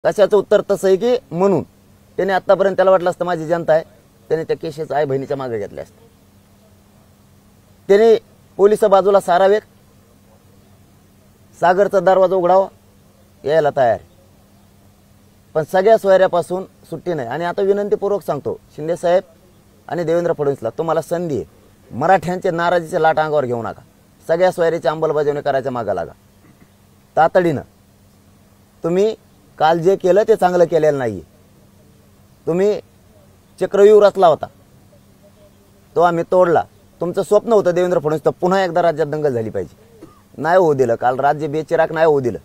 कशाचं उत्तर तसं आहे की म्हणून त्याने आतापर्यंत त्याला वाटलं असतं माझी जनता आहे, त्याने त्या केशेच आई बहिणीच्या मागे घेतले असते. त्याने पोलिस बाजूला सारावेत, सागरचा दरवाजा उघडावा, यायला तयार. पण सगळ्या सोयऱ्यापासून सुट्टी नाही. आणि आता विनंतीपूर्वक सांगतो शिंदे साहेब आणि देवेंद्र फडणवीसला, तुम्हाला संधी आहे. मराठ्यांचे नाराजीचे लाट अंगावर घेऊ नका. सगळ्या सोयरीची अंमलबजावणी करायच्या मागा लागा तातडीनं. तुम्ही काल जे केलं ते चांगलं केलेलं नाही. तुम्ही चक्रव्यूह रचला होता, तो आम्ही तोडला. तुमचं स्वप्न होतं देवेंद्र फडणवीस तर पुन्हा एकदा राज्यात दंगल झाली पाहिजे. नाही होऊ दिलं. काल राज्य बेचिराग नाही होऊ दिलं.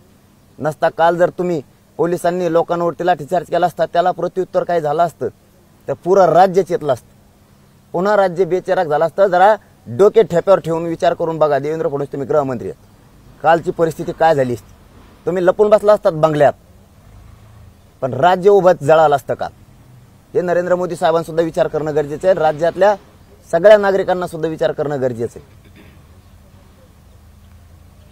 नसता काल जर तुम्ही पोलिसांनी लोकांवरती लाठीचार्ज केला असता, त्याला प्रत्युत्तर काय झालं असतं तर पुरं राज्य चेतलं असतं. पुन्हा राज्य बेचिराग झालं असतं. जरा डोके ठेप्यावर ठेवून विचार करून बघा. देवेंद्र फडणवीस तुम्ही गृहमंत्री आहेत, कालची परिस्थिती काय झाली असती. तुम्ही लपून बसला असतात बंगल्यात, पण राज्य उभं जळालं असतं काल. हे नरेंद्र मोदी साहेबांसुद्धा विचार करणं गरजेचं आहे. राज्यातल्या सगळ्या नागरिकांना सुद्धा विचार करणं गरजेचं आहे.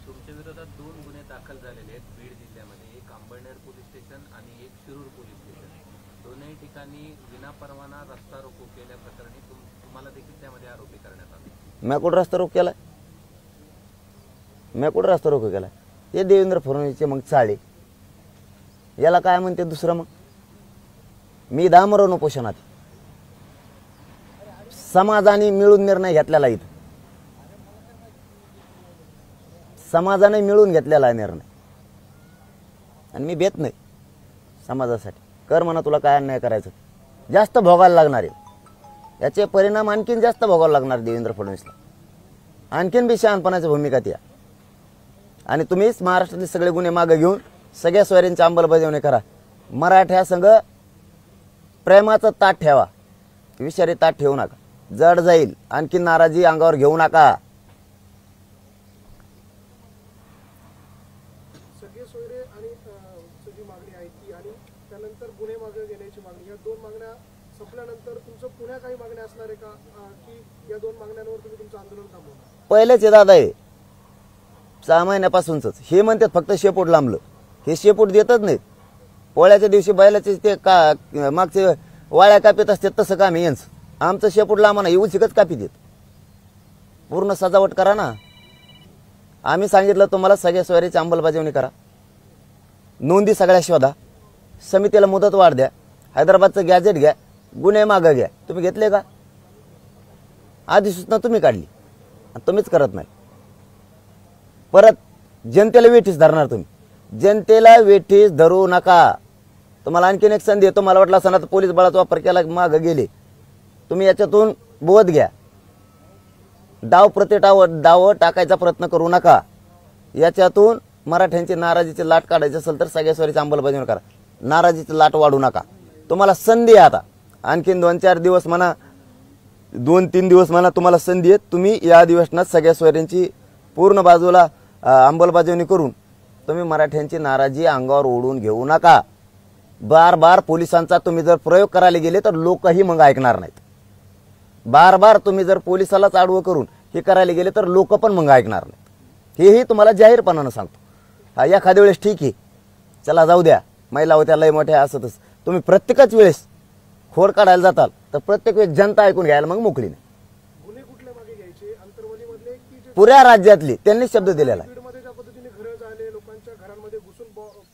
तुमच्या विरोधात 2 गुन्हे दाखल झालेले आहेत बीड जिल्ह्यामध्ये. एक अंबळनेर पोलीस स्टेशन आणि एक शिरूर पोलीस स्टेशन. दोन्ही ठिकाणी विनापरवाना रस्ता रोको केल्याप्रकरणी तुम्हाला देखील त्यामध्ये आरोपी करण्यात आले. मी कुठं रस्ता रोको केलाय? मी कुठं रस्ता रोको केलाय? हे देवेंद्र फडणवीसचे मग चाळे. याला काय म्हणते दुसरं? मग मी दामरण उपोषणात समाजाने मिळून निर्णय घेतलेला. इथं समाजाने मिळून घेतलेला आहे निर्णय, आणि मी भेट नाही समाजासाठी. कर म्हणा तुला काय अन्याय करायचं, जास्त भोगायला लागणार आहे. याचे परिणाम आणखीन जास्त भोगावं लागणार देवेंद्र फडणवीसला. आणखीन बी शहाणपणाची भूमिका द्या. आणि तुम्हीच महाराष्ट्रातले सगळे गुन्हे मागे घेऊन सगळ्या सोयऱ्यांची अंमलबजावणी करा. मराठ्या संघ प्रेमाचं ताट ठेवा, विषारी ताट ठेवू नका. जड जाईल. आणखी नाराजी अंगावर घेऊ नका. सगळे सोयरे आणि जी मागणी आहे ती आणि त्यानंतर गुन्हे मागे घेण्याची मागणी, या 2 मागण्या संपल्यानंतर तुमचं पुन्हा काही मागण्या असणार आहे का, की या 2 मागण्यांवर तुम्ही तुमचं आंदोलन थांबवणार? पहिलेच दादा आहे 6 महिन्यापासूनच हे म्हणतात फक्त शेपूट लांबलं. हे शेपूट देतच नाहीत. पोळ्याच्या दिवशी बैलाचे ते का मागचे वाळ्या कापीत असतात तसं काम आहे यांचं. आमचं शेपूट लांब ना, येऊ शिकत कापी देत. पूर्ण सजावट करा ना. आम्ही सांगितलं तुम्हाला सगळ्या सोयरीची अंमलबजावणी करा, नोंदी सगळ्या शोधा, समितीला मुदत वाढ द्या, हैदराबादचं गॅजेट घ्या, गुन्हे मागं घ्या. तुम्ही घेतले का? अधिसूचना तुम्ही काढली आणि तुम्हीच करत नाही. परत जनतेला वेठीस धरणार तुम्ही. जनतेला वेठीस धरू नका. तुम्हाला आणखीन एक संधी येतो. मला वाटलं असं तर पोलीस बळाचा वापर केला मागं गेले. तुम्ही याच्यातून बोध घ्या. डाव डाव टाकायचा प्रयत्न करू नका. याच्यातून मराठ्यांची नाराजीची लाट काढायची असेल तर सगळ्या सोयरीची अंमलबजावणी करा. नाराजीची लाट वाढू नका. तुम्हाला संधी आहे आता. आणखीन 2-4 दिवस म्हणा, 2-3 दिवस म्हणा, तुम्हाला संधी आहे. तुम्ही या अधिवेशनात सगळ्या सोयऱ्यांची पूर्ण बाजूला अंमलबजावणी करून तुम्ही मराठ्यांची नाराजी अंगावर ओढून घेऊ नका. बार बार पोलिसांचा तुम्ही जर प्रयोग करायला गेले तर लोकही मग ऐकणार नाहीत. बार बार तुम्ही जर पोलिसालाच आडवं करून हे करायला गेले तर लोक पण मग ऐकणार नाहीत. हेही तुम्हाला जाहीरपणानं सांगतो. हा एखाद्या वेळेस ठीक आहे, चला जाऊ द्या, महिला होत्या लय मोठ्या असतच. तुम्ही प्रत्येकच वेळेस खोड काढायला जाताल तर प्रत्येक वेळेस जनता ऐकून घ्यायला मग मोकळी नाही. गुन्हे कुठल्या मागे घ्यायचे? अंतर्वलीमधले की जे पुऱ्या राज्यातली त्यांनी शब्द दिलेला आहे. बीडमध्ये ज्या पद्धतीने घरं झाले, लोकांच्या घरांमध्ये घुसून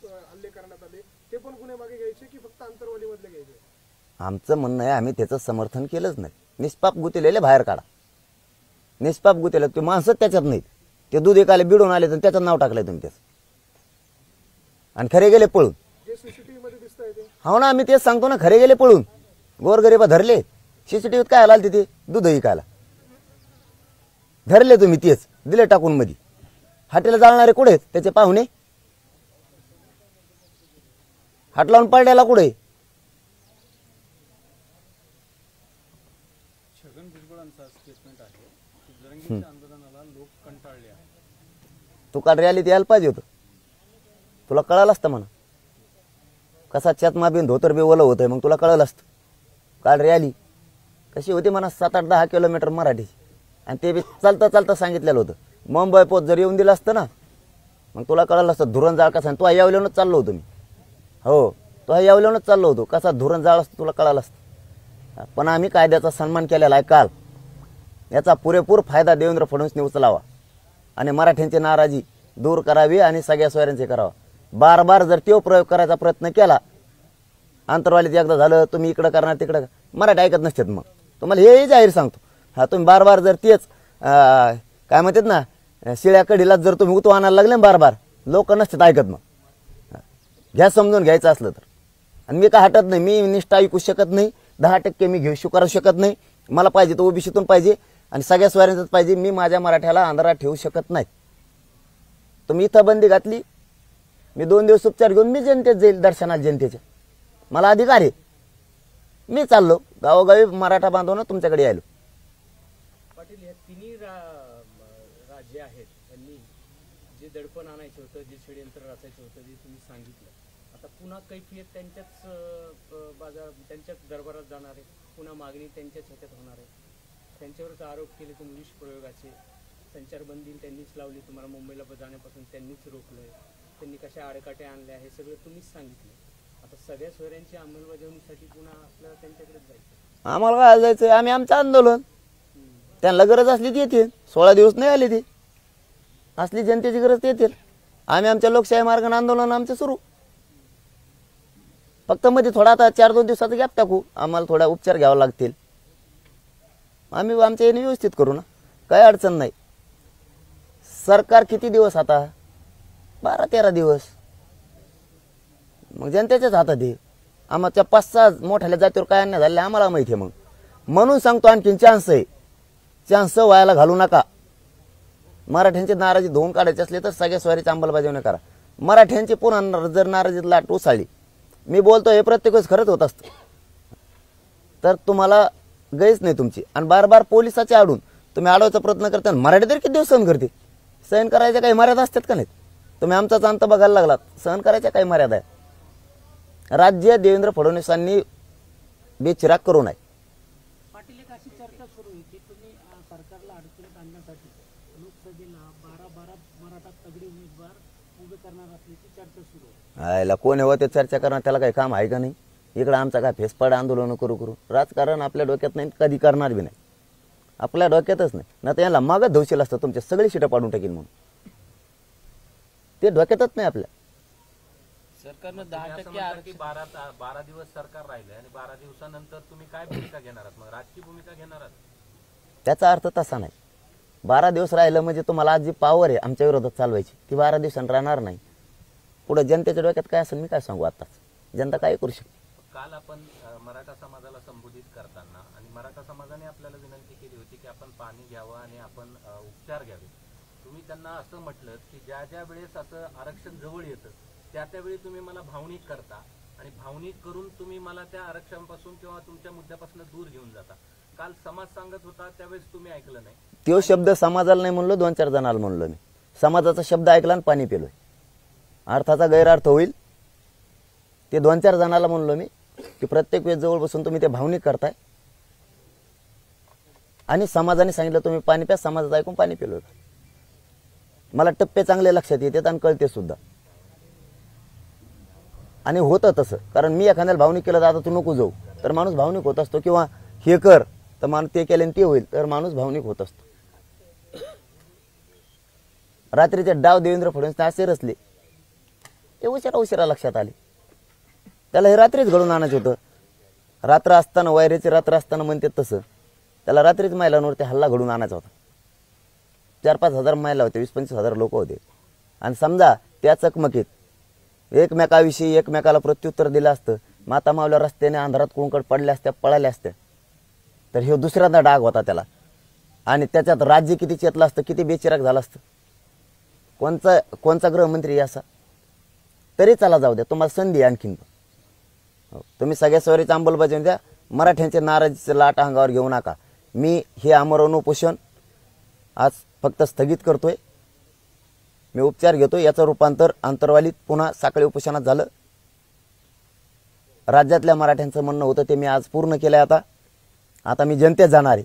हल्ले करण्यात आले, ते पण गुन्हे मागे घ्यायचे की फक्त अंतर्वलीमधले घ्यायचे? आमचं म्हणणं आहे आम्ही त्याचं समर्थन केलंच नाही. निष्पाप गुतेलेले बाहेर काढा. निष्पाप गुतेले ते माणसं त्याच्यात नाहीत. ते दूध एकाले बिडून आले तर त्याचं नाव टाकलंय तुम्ही त्याचं, आणि खरे गेले पळून. जे सीसीटीव्ही मध्ये दिसतंय ते हो ना, आम्ही तेच सांगतो ना, खरे गेले पळून. गोरगरीबा धरले. सीसीटीव्हीत काय आला तिथे दूध विकायला धरले तुम्ही, तेच दिले टाकून मध्ये. हाटेला जाळणारे कुठे आहेत त्याचे पाहुणे? हाट लावून पडल्याला कुठे? छगन भुजबळांचा स्टेटमेंट आहे की जरंगीच्या आंदोलनाला लोक कंटाळले आहेत. तू काल रॅलीत यायला पाहिजे होतं. तुला कळालं असतं म्हणा. कसा चतमा बिन धोतर बी ओलं होतंय, मग तुला कळलं असतं. काल रॅली कशी होती म्हणा, 7-8-10 किलोमीटर मराठी, आणि ते बी चालता चालता सांगितलेलं होतं. मुंबई पोच जर येऊन दिलं असतं ना, मग तुला कळलं असतं धुरण जाळ कसा. तू यावल्यानंच चाललो होतो मी. हो, तो हा यावल्यानंच चाललो होतो. कसा धोरण जाळ असतो तुला कळालं असतं. पण आम्ही कायद्याचा सन्मान केलेला आहे काल. याचा पुरेपूर फायदा देवेंद्र फडणवीसने उचलावा आणि मराठ्यांची नाराजी दूर करावी आणि सगळ्या सोयऱ्यांचे करावा. बार बार जर तो प्रयोग करायचा प्रयत्न केला, आंतरवालीत एकदा झालं, तुम्ही इकडं करणार तिकडं, मराठी ऐकत नसतात. मग तुम्हाला हे जाहीर सांगतो. हा, तुम्ही बार बार जर तेच काय म्हणतात ना, शिळ्या कढीला जर तुम्ही उतू आणायला लागले बार बार, लोक नसतात ऐकत. मग घ्या समजून घ्यायचं असलं तर. आणि मी काय हटत नाही, मी निष्ठा ऐकू शकत नाही, 10% मी घेऊ स्वीकारू शकत नाही. मला पाहिजे तो ओबीसीतून पाहिजे आणि सगळ्या स्वाऱ्यांचाच पाहिजे. मी माझ्या मराठ्याला आंध्रात ठेवू शकत नाही. तुम्ही इथं बंदी घातली, मी 2 दिवस उपचार घेऊन मी जनतेत जाईल, दर्शनाला जनतेच्या. मला अधिकार आहे. मी चाललो गावोगावी मराठा बांधवून तुमच्याकडे यायलो. पाटील, या तिन्ही राज्य आहेत, त्यांनी जे दडपण आणायचं होतं, जे षडयंत्र रचायचं होतं, जे तुम्ही सांगितलं, आता पुन्हा कैफियत त्यांच्याच दरबारात जाणार आहे, पुन्हा मागणी त्यांच्याच ह्याच्यात होणार आहे. त्यांच्यावरच आरोप केले तुम्ही विष प्रयोगाचे. संचारबंदी त्यांनीच लावली, तुम्हाला मुंबईला जाण्यापासून त्यांनीच रोखलंय, त्यांनी कशा आडकाटे आणल्या हे सगळं तुम्हीच सांगितलं. आता सगळ्या सोयऱ्यांची अंमलबजावणीसाठी पुन्हा आपल्याला त्यांच्याकडेच जायचं. आम्हाला काय जायचं, आम्ही आमचं आंदोलन, त्यांना गरज असली ती येतील. 16 दिवस नाही आले ती, असली जनतेची गरज येतील. आम्ही आमच्या लोकशाही मार्गाने आंदोलन आमचं सुरू. फक्त मध्ये थोडा आता 4-2 दिवसाचा गॅप टाकू, आम्हाला थोडा उपचार घ्यावा लागतील. आम्ही आमच्या याने व्यवस्थित करू ना, काही अडचण नाही. सरकार किती दिवस आता, 12-13 दिवस. मग जनतेच्याच हातात आहे. आमच्या 5-6 मोठ्या जातीवर काय अन्याय झाले आम्हाला माहिती आहे. मग म्हणून सांगतो, आणखीन चान्स आहे, चान्स व्हायला घालू नका. मराठ्यांची नाराजी धुवून काढायची असली तर सगळ्या स्वारीची अंमलबजावणी करा. मराठ्यांची पुन्हा जर नाराजीत लाट उसळली, मी बोलतो हे प्रत्येक वेळेस खरंच होत असतं, तर तुम्हाला गैस नाही तुमची. आणि बार बार पोलिसाचे आडून तुम्ही अडवायचा प्रयत्न करता. मराठी तरी किती दिवस सहन करते? सहन करायच्या काही मर्यादा असतात का नाहीत? तुम्ही आमचाच अंत बघायला लागलात. सहन करायच्या काही मर्यादा आहे? राज्य देवेंद्र फडणवीसांनी बेचिराग करू नये. पाटील, एक अशी चर्चा सुरू आहे की तुम्ही सरकारला अडचणीत आणण्यासाठी लोकसभेला 12 मराठा तगडे उमेदवार उभे करणार असल्याची चर्चा सुरू आहे. आयला कोण हवं ते चर्चा करणार, त्याला काही काम आहे का नाही? इकडं आमचा काय फेसपाड आंदोलन करू राजकारण आपल्या डोक्यात नाही, कधी करणार बी नाही. आपल्या डोक्यातच नाही ना, तर याला मागत धवशील असतं तुमच्या सगळी शिटा पाडून टाकील म्हणून. ते डोक्यातच नाही आपल्या. सरकारनं 10% 12 दिवस सरकार राहिले आणि 12 दिवसानंतर तुम्ही काय भूमिका घेणार आहात? मग राजकीय भूमिका घेणार आहात? त्याचा अर्थ तसा नाही. 12 दिवस राहिलं म्हणजे तुम्हाला आज जी पॉवर आहे आमच्या विरोधात चालवायची, ती 12 दिवसांनी राहणार नाही. पुढे जनतेच्या डोक्यात काय असेल मी काय सांगू आताच. जनता काय करू शकते? काल आपण मराठा समाजाला संबोधित करताना आणि मराठा समाजाने आपल्याला विनंती केली होती की आपण पाणी घ्यावं आणि आपण उपचार घ्यावे. तुम्ही त्यांना असं म्हटलं की ज्या ज्या वेळेस असं आरक्षण जवळ येतं त्यावेळी तुम्ही मला भावनिक करता आणि भावनिक करून तुम्ही मला त्या आरक्षणापासून किंवा तुमच्या मुद्द्यापासून दूर घेऊन जाता. काल समाज सांगत होता त्यावेळेस तुम्ही ऐकलं नाही. तो शब्द समाजाला नाही म्हणलो, 2-4 जणांना म्हणलो मी. समाजाचा शब्द ऐकला आणि पाणी पिलोय. अर्थाचा गैरअर्थ होईल. ते 2-4 जणांना म्हणलो मी की प्रत्येक वेळेस जवळ बसून तुम्ही ते भावनिक करताय आणि समाजाने सांगितलं तुम्ही पाणी प्या, समाजाचं ऐकून पाणी पिलोय. मला टप्पे चांगले लक्षात येतात आणि कळते सुद्धा. आणि होतं तसं, कारण मी एखाद्याला भावनिक केलं तर आता तू नको जाऊ तर माणूस भावनिक होत असतो, किंवा हे कर तर माणूस ते केल्याने ते होईल तर माणूस भावनिक होत असतो. रात्रीचे डाव देवेंद्र फडणवीस असे रचले, ते उशिरा लक्षात आले. त्याला हे रात्रीच घडून आणायचं होतं. रात्र असताना, वैरेची रात्र असताना म्हणतात तसं, त्याला रात्रीच महिलांवरती हल्ला घडून आणायचा होता. 4-5 हजार महिला होते, 20-25 हजार लोक होते. आणि समजा त्या चकमकीत एकमेकाविषयी एकमेकाला प्रत्युत्तर दिलं असतं, माता मावल्या रस्त्याने अंधारात कुंकड पडल्या असत्या, पळाल्या असत्या, तर हे दुसऱ्यांदा डाग होता त्याला. आणि त्याच्यात राज्य किती चेतलं असतं, किती बेचिराग झालं असतं. कोणचा गृहमंत्री असा? तरी चला जाऊ द्या, तुम्हाला संधी आणखीन. तुम्ही सगळ्या सवारीची अंमलबजावणी द्या. मराठ्यांच्या नाराजीचे लाट अंगावर घेऊ नका. मी हे आमरण उपोषण आज फक्त स्थगित करतोय. मी उपचार घेतोय. याचं रूपांतर अंतरवालीत पुन्हा साखळी उपोषणात झालं. राज्यातल्या मराठ्यांचं म्हणणं होतं ते मी आज पूर्ण केलंय. आता मी जनतेत जाणार आहे.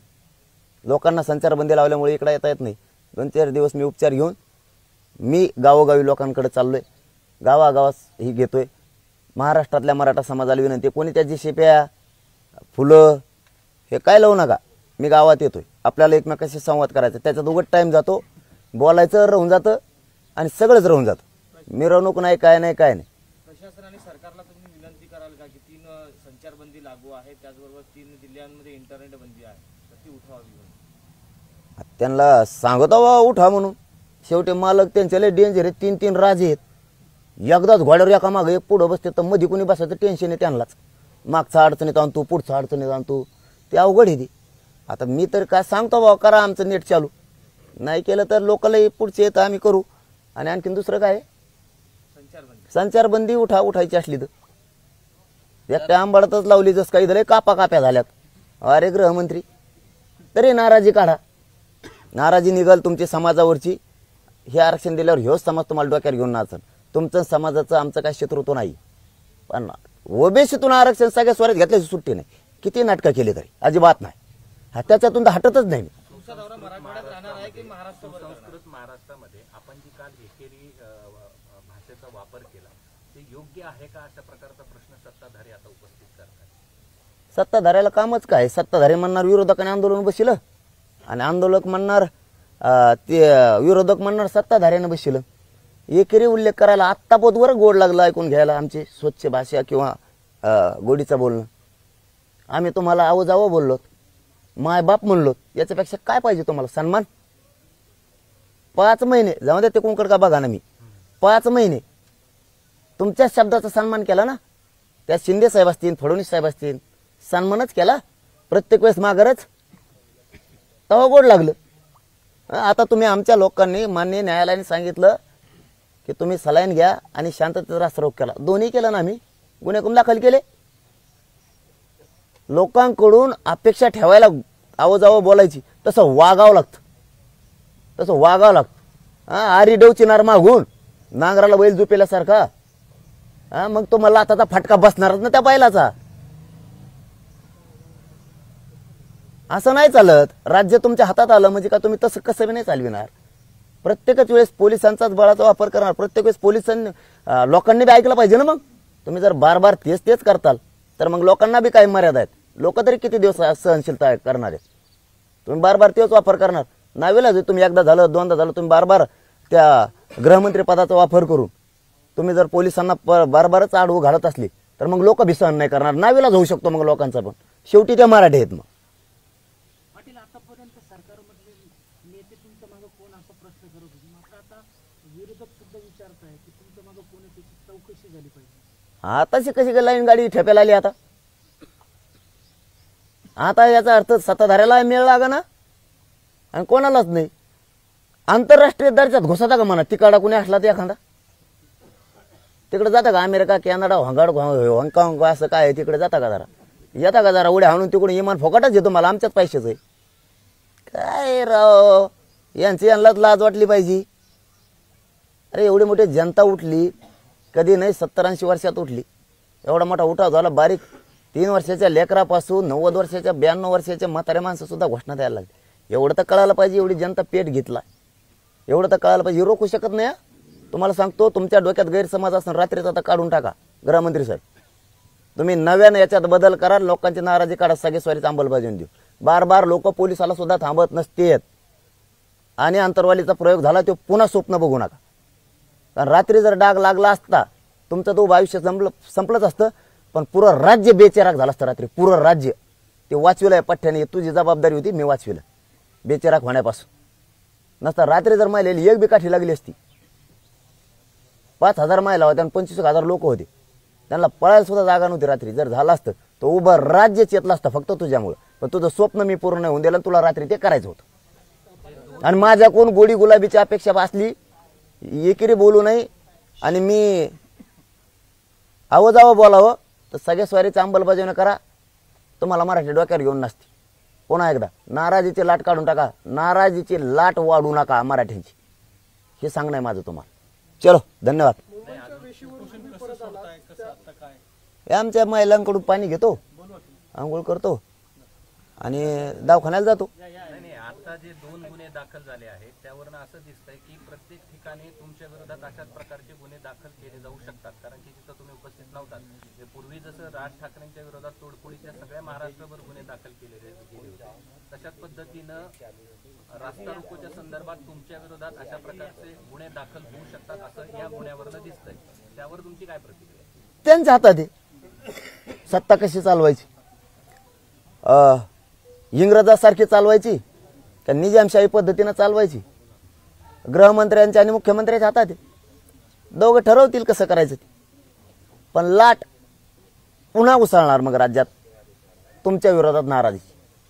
लोकांना संचारबंदी लावल्यामुळे इकडे येता येत नाही. 2-4 दिवस मी उपचार घेऊन मी गावोगावी लोकांकडे चाललोय, गावागावात ही घेतोय. महाराष्ट्रातल्या मराठा समाजाला विनंती, कोणी त्याची शिप्या फुलं हे काय लावू नका. मी गावात येतोय, आपल्याला एकमेकाशी संवाद करायचा, त्याच्यात उघड टाईम जातो, बोलायचं राहून जातं आणि सगळंच राहून जातं. मिरवणूक नाही, काय नाही, काय नाही. प्रशासन आणि सरकारला तुम्ही विनंती कराल का की 3 संचारबंदी लागू आहे, त्याचबरोबर 3 जिल्ह्यांमध्ये इंटरनेट बंदी आहे, तर ती उठवावी? त्यांना सांगतो बा उठा म्हणून. शेवटी मालक त्यांचे लय डेंजर आहेत, 3 राजे आहेत. एकदाच घोड्यावर एका मागे एक पुढं बसते तर मध्ये कोणी बसायचं टेन्शन आहे त्यांनाच. मागचा अडचणीत आणतो, पुढचा अडचणीत आणतो, ते अवघड आहे ती. आता मी तर काय सांगतो बा करा आमचं नेट चालू, नाही केलं तर लोकांना पुढचे येतं आम्ही करू. आणि आणखीन दुसरं काय संचारबंदी उठायची असली तर एकट्या आंबाडतच लावली, जसं काही झालं काप्या झाल्यात. अरे गृहमंत्री तरी नाराजी काढा, नाराजी निघाल तुमची समाजावरची. हे आरक्षण दिल्यावर ह्योच समाज तुम्हाला डोक्यावर घेऊन नाचल. तुमचं समाजाचं आमचं काही शत्रुत्व नाही, पण ओबीसीतून आरक्षण सगळ्या स्वरात घेतल्याची सुट्टी नाही. किती नाटकं केली तरी अजिबात नाही. हा त्याच्यातून तर हटतच नाही. सुसंस्कृत महाराष्ट्रामध्ये आपण जी काल एकेरी भाषेचा वापर केला ते योग्य आहे का, अशा प्रकारचा प्रश्न सत्ताधारी आता उपस्थित करतात. सत्ताधाऱ्याला कामच काय, सत्ताधारी म्हणणार विरोधकाने आंदोलन बसलं आणि आंदोलक म्हणणार ते विरोधक म्हणणार सत्ताधाऱ्याने बसलं. एकेरी उल्लेख करायला आत्ता पोतवर गोड लागलं ऐकून घ्यायला आमची स्वच्छ भाषा किंवा गोडीचं बोलणं. आम्ही तुम्हाला आहो जावं बोललो, माय बाप म्हणलो, याच्यापेक्षा काय पाहिजे तुम्हाला? सन्मान. 5 महिने जाऊ द्या ते कोणकड का बघा ना, मी 5 महिने तुमच्याच शब्दाचा सन्मान केला ना. त्या शिंदे साहेब असतील, फडणवीस साहेब असतील, सन्मानच केला प्रत्येक वेळेस माघारच, तेव्हा गोड लागलं. आता तुम्ही आमच्या लोकांनी मान्य न्यायालयाने सांगितलं की तुम्ही सलाईन घ्या आणि शांततेचा रास्तारोक केला, दोन्ही केलं ना. आम्ही गुन्हे करून दाखल केले. लोकांकडून अपेक्षा ठेवायला आवजावं बोलायची, तसं वागावं लागतं, तसं वागावं लागतं. आरी डवचिनार मागून नांगराला बैल झोपेल्यासारखा. मग तो मला आता फटका बसणारच ना त्या बैलाचा. असं नाही चालत. राज्य तुमच्या हातात आलं म्हणजे का तुम्ही तसं कसं बी नाही चालविणार. प्रत्येकच वेळेस पोलिसांचाच बळाचा वापर करणार. प्रत्येक वेळेस पोलिसांनी लोकांनी बी ऐकलं पाहिजे ना. मग तुम्ही जर बार तेच करताल तर मग लोकांना बी काही मर्यादा आहेत. लोक तरी किती दिवस सहनशीलता करणार आहेत. तुम्ही बार तेच वापर करणार. नावेला तुम्ही एकदा झालं, दोनदा झालं, तुम्ही बार त्या गृहमंत्री पदाचा वापर करून तुम्ही जर पोलिसांना बारच आडवू घालत असली तर मग लोक बी सहन नाही करणार. नावेला होऊ शकतो मग लोकांचा पण. शेवटी त्या मराठी आहेत. मग पाटील, आतापर्यंत सरकारमधले नेते तुमच्या मागे कोण असा प्रश्न करत होते, मात्र आता विरोधक सुद्धा विचारत आहे की तुमच्या मागे कोण आहे, त्याची चौकशी झाली पाहिजे. आताशी कशी काय लाईन गाडी ठेप्याला आली आता याचा अर्थ सत्ताधाऱ्याला मेळ लागा ना आणि कोणालाच नाही. आंतरराष्ट्रीय दर्जात घुसता का म्हणा. तिकडा कुणी असला तर एखादा तिकडे जाता का? अमेरिका, कॅनडा, हाँगकाँग असं काय तिकडे जाता का? जरा येता का? जरा उड्या हाणून तिकडून इमान फोकाटच येतो. मला आमच्याच पैशाच आहे काय राव. यांनाच लाज वाटली पाहिजे. अरे एवढी मोठी जनता उठली, कधी नाही 70-80 वर्षात उठली. एवढा मोठा उठाव झाला. बारीक 3 वर्षाच्या लेकरापासून 90 वर्षाच्या 92 वर्षाच्या म्हाताऱ्या माणसं सुद्धा घोषणा द्यायला लागली. एवढं तर कळायला पाहिजे. एवढी जनता पेट घेतला, एवढं तर कळायला पाहिजे. रोखू शकत नाही. तुम्हाला सांगतो, तुमच्या डोक्यात गैरसमज असं रात्रीच आता काढून टाका. गृहमंत्री साहेब, तुम्ही नव्यानं याच्यात बदल करा. लोकांची नाराजी काढा. सगळे स्वारीचा अंमलबजावणी देऊ. बार लोक पोलिसाला सुद्धा थांबत नसतेत. आणि अंतरवालीचा प्रयोग झाला तो पुन्हा स्वप्न बघू नका. कारण रात्री जर डाग लागला असता तुमचं तो आयुष्य संपलंच असतं. पण पुरं राज्य बेचेराक झालं असतं. रात्री पुरं राज्य ते वाचविलं पठ्ठ्याने. तुझी जबाबदारी होती, मी वाचविलं बेचेराक होण्यापासून. नसता रात्री जर महिलेली एक बी काठी लागली असती. 5,000 महिला होत्या आणि 25,000 लोक होते. त्यांना पळायला सुद्धा जागा नव्हती. रात्री जर झालं असतं तर उभं राज्य चेतलं असतं फक्त तुझ्यामुळं. पण तुझं स्वप्न मी पूर्ण नाही होऊन दिलं. तुला रात्री ते करायचं होतं. आणि माझ्या कोण गोडी गुलाबीची अपेक्षा असली, एकेरी बोलू नाही आणि मी आवजावं बोलावं तर सगळ्या स्वारीची अंमलबजावणी करा. तुम्हाला मराठी डोक्यावर घेऊन नसते. पुन्हा एकदा नाराजीची लाट काढून टाका. नाराजीची लाट वाढू नका मराठ्यांची. हे सांगणं आहे माझं तुम्हाला. चलो, धन्यवाद. मुंबईच्या वेशीवरून तुम्ही परत आलात. हे आमच्या महिलांकडून पाणी घेतो, आंघोळ करतो आणि दवाखान्याला जातो. नाही आता आता जे 2 गुन्हे दाखल झाले आहेत त्यावरून असं दिसतंय की प्रत्येक ठिकाणी तुमच्या विरोधात अशाच प्रकारचे गुन्हे दाखल केले जाऊ शकतात, कारण की तिथं तुम्ही उपस्थित नव्हतात. म्हणजे पूर्वी जसं राज ठाकरेंच्या विरोधात तोडफोडीच्या सगळ्या महाराष्ट्रभर गुन्हे दाखल गेले होते, तशाच पद्धतीनं रास्ता रोकोच्या संदर्भात तुमच्या विरोधात अशा प्रकारचे गुन्हे दाखल होऊ शकतात असं या गुन्ह्यावरनं दिसतंय. त्यावर तुमची काय प्रतिक्रिया? त्यांच्या हातात आहे सत्ता कशी चालवायची, इंग्रजासारखी चालवायची का निजामशाही पद्धतीनं चालवायची, गृहमंत्र्यांच्या आणि मुख्यमंत्र्यांच्या हातात आहे. दोघं ठरवतील कसं करायचं ते. पण लाट पुन्हा उसळणार मग राज्यात तुमच्या विरोधात नाराजी,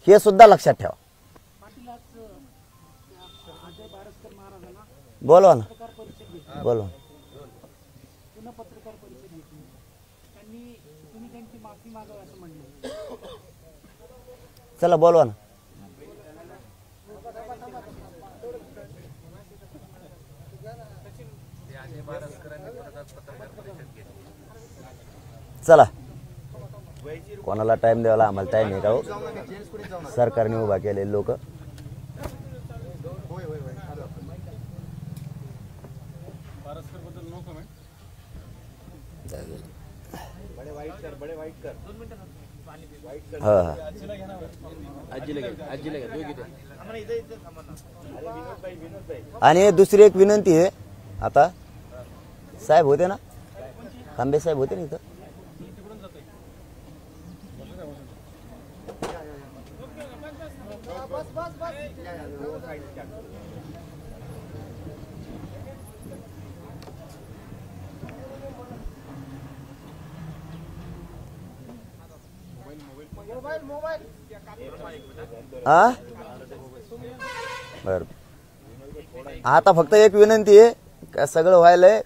हे सुद्धा लक्षात ठेवा. पाटील आज अजय बारसकर महाराजांना बोलवा ना, पत्रकार परिषद घेतली, बोलवा. पुन्हा पत्रकार परिषद घेतली. तुम्ही त्यांची माफी मागावी असं म्हणलं. चला बोलवा ना. ते अजय बारसकरांनी विरोधात पत्रकार परिषद घेतली. चला, कोणाला टाइम द्यायला आम्हाला टाइम आहे का हो? सरकारने उभा केलेले लोक. बारसकर बद्दल नो कमेंट. हा हा. आणि दुसरी एक विनंती आहे, आता साहेब होते ना, खांबे साहेब होते ना इथं, हा बर. आता फक्त एक विनंती आहे का सगळं व्हायलंय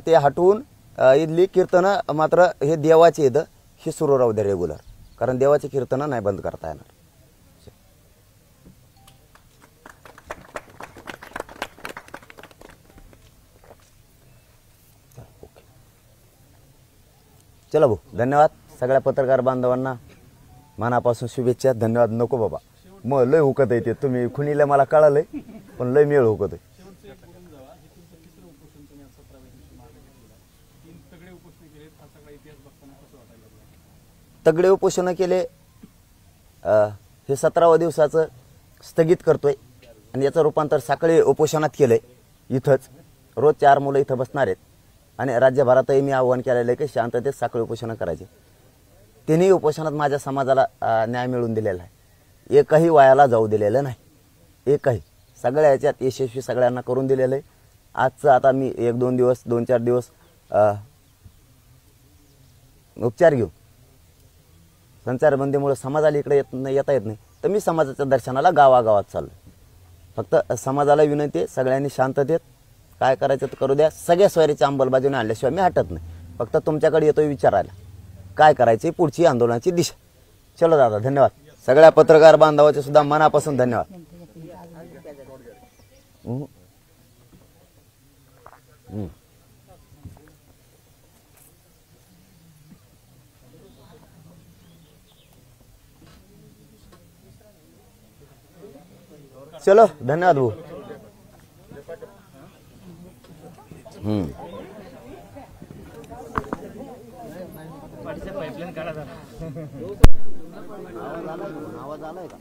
ते हटवून इथली कीर्तनं मात्र हे देवाचे इथं हे सुरू राहू दे रेग्युलर, कारण देवाची कीर्तनं नाही बंद करता येणार. चला भाऊ, धन्यवाद. सगळ्या पत्रकार बांधवांना मनापासून शुभेच्छा. धन्यवाद. नको बाबा, मग लय हुकत आहे ते, तुम्ही खुणीला मला कळालंय, पण लय मेळ हुकत आहे. बोलून जावा. हे तुमचं तिसरं उपोषण तुम्ही आज 17व्या दिवशी मागे घेतलेलं आहे. 3 तगडे उपोषण केले. हा सगळा इतिहास बघताना कसं वाटायला लागलं? तगडे उपोषण केले, हे 17व्या दिवसाचं स्थगित करतोय आणि याचं रूपांतर साखळी उपोषणात केलंय. इथंच रोज 4 मुलं इथं बसणार आहेत आणि राज्यभरातही मी आव्हान केलेलं आहे की शांततेत साखळी उपोषण करायचे. तिन्ही उपोषणात माझ्या समाजाला न्याय मिळवून दिलेला आहे. एकही वायाला जाऊ दिलेलं नाही, एकही. सगळ्या याच्यात यशस्वी सगळ्यांना करून दिलेलं आहे. आजचं आता मी 1-2 दिवस 2-4 दिवस उपचार घेऊ, संचारबंदीमुळे समाजाला इकडे येता येत नाही, तर मी समाजाच्या दर्शनाला गावागावात चाललो. फक्त समाजाला विनंती आहे, सगळ्यांनी शांततेत काय करायचं तर करू द्या. सगळ्या सोयरीच्या अंमलबजावणी आणल्याशिवाय मी हटत नाही. फक्त तुमच्याकडे येतोय विचारायला काय करायची पुढची आंदोलनाची दिशा. चलो दादा, धन्यवाद. सगळ्या पत्रकार बांधवाचे सुद्धा मनापासून धन्यवाद. चलो, धन्यवाद भाऊ. पाईपलाईन काढा. आवाज आलाय का?